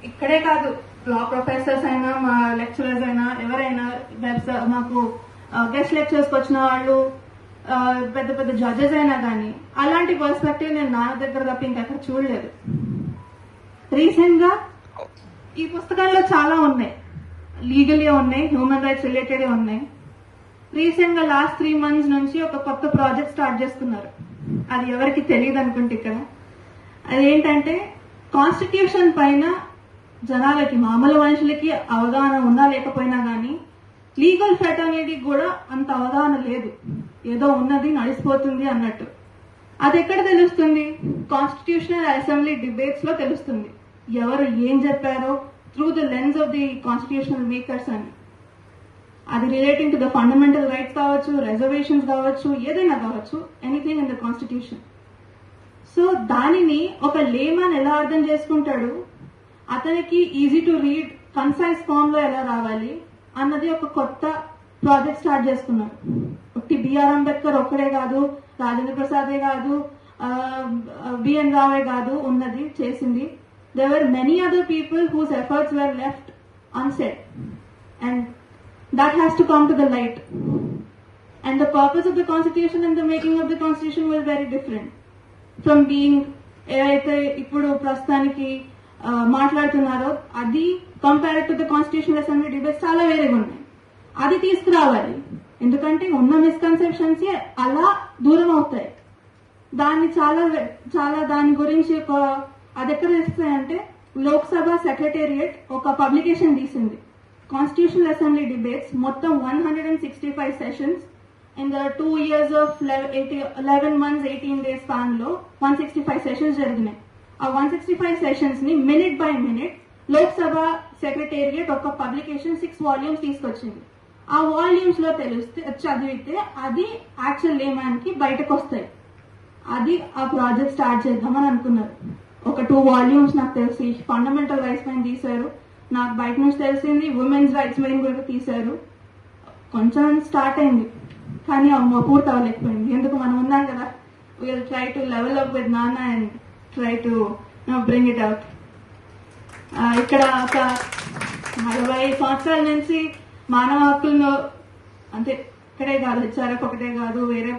ఇక్కడే కాదు, లా ప్రొఫెసర్స్ అయినా, మా లెక్చరర్స్ అయినా, ఎవరైనా మాకు గెస్ట్ లెక్చర్స్ వచ్చిన వాళ్ళు, పెద్ద పెద్ద జడ్జెస్ అయినా కానీ అలాంటి పర్స్పెక్టివ్ నేను నా దగ్గర తప్ప ఇంకెక్కడ చూడలేదు. రీసెంట్ గా ఈ పుస్తకాల్లో చాలా ఉన్నాయి, లీగలీ ఉన్నాయి, హ్యూమన్ రైట్స్ రిలేటెడ్ ఉన్నాయి. రీసెంట్ గా లాస్ట్ 3 months నుంచి ఒక కొత్త ప్రాజెక్ట్ స్టార్ట్ చేస్తున్నారు. అది ఎవరికి తెలియదు అనుకుంటే ఇక్కడ అదేంటంటే, కాన్స్టిట్యూషన్ పైన జనాలకి, మామూలు మనుషులకి అవగాహన ఉన్నా లేకపోయినా కానీ లీగల్ ఫెటర్నిటీ కూడా అంత అవగాహన లేదు, ఏదో ఉన్నది నడిచిపోతుంది అన్నట్టు. అది ఎక్కడ తెలుస్తుంది? కాన్స్టిట్యూషనల్ అసెంబ్లీ డిబేట్స్ లో తెలుస్తుంది, ఎవరు ఏం చెప్పారో through the lens of the constitutional makers అని. అది relating to the fundamental rights కావచ్చు, రిజర్వేషన్స్ కావచ్చు, ఏదైనా కావచ్చు, anything in the constitution. So దానిని ఒక లేమన్ ఎలా అర్థం చేసుకుంటాడు, అతనికి easy to read concise form లో ఎలా రావాలి అన్నది ఒక కొత్త ప్రాజెక్ట్ స్టార్ట్ చేసుకున్నారు. ఒకటి బిఆర్ అంబేద్కర్ ఒక్కడే కాదు, రాజేంద్ర ప్రసాదే కాదు, బిఎన్ రావే కాదు ఉన్నది చేసింది. There were many other people whose efforts were left unsaid, and that has to come to the light. And the purpose of the constitution and the making of the constitution was very different from being ఏదైతే ఇప్పుడు ప్రస్తుతానికి మాట్లాడుతున్నారో అది compared to the constitutional assembly debates చాలా వేరేగా ఉన్నాయి. అది తీసుకురావాలి, ఎందుకంటే ఉన్న మిస్కన్సెప్షన్స్ అలా దూరం అవుతాయి. దాన్ని చాలా దాని గురించి అది ఎక్కడ ఇస్తాయంటే, లోక్సభ సెక్రటేరియట్ ఒక పబ్లికేషన్ తీసింది, కాన్స్టిట్యూషనల్ అసెంబ్లీ డిబేట్స్ మొత్తం 165 sessions in the 2 years of 11 months 18 days span లో 165 సెషన్స్ జరిగినాయి. ఆ 165 సెషన్స్ ని minute by minute Lok Sabha secretariat ఒక పబ్లికేషన్ 6 volumes తీసుకొచ్చింది. ఆ వాల్యూమ్స్ లో చదివితే అది యాక్చువల్ లేమన్ కి బయటకు వస్తాయి. అది ఆ ప్రాజెక్ట్ స్టార్ట్ చేద్దామని అనుకున్నారు. ఒక 2 volumes నాకు తెలిసి ఫండమెంటల్ రైట్స్ పైన తీశారు, నాకు బయట నుంచి తెలిసింది ఉమెన్స్ రైట్స్ మీద కూడా తీశారు. కొంచెం స్టార్ట్ అయింది కానీ పూర్తి అవ్వలేకపోయింది. ఎందుకు, మనం ఉన్నాం కదా, will try to level up with నాన్న and try to bring it out. ఇక్కడ ఒక 40 సంవత్సరాల నుంచి మానవ హక్కులను, అంటే ఇక్కడే కాదు, హెచ్ఆర్ఎఫ్ ఒకటే కాదు, వేరే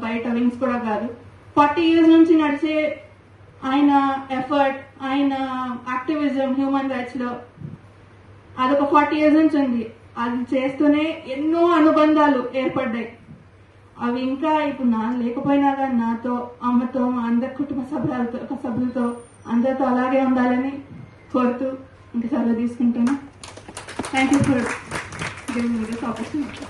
బయట వింగ్స్ కూడా కాదు, 40 years నుంచి నడిచే ఆయన ఎఫర్ట్, ఆయన యాక్టివిజం హ్యూమన్ రైట్స్ లో అదొక 40 years నుంచి ఉంది. అది చేస్తూనే ఎన్నో అనుబంధాలు ఏర్పడ్డాయి. అవి ఇంకా ఇప్పుడు లేకపోయినా కానీ నాతో, అమ్మతో, అందరి కుటుంబ సభ్యులతో అందరితో అలాగే ఉండాలని కోరుతూ ఇంకా సెలవు తీసుకుంటాను. Thank you for giving me this opportunity.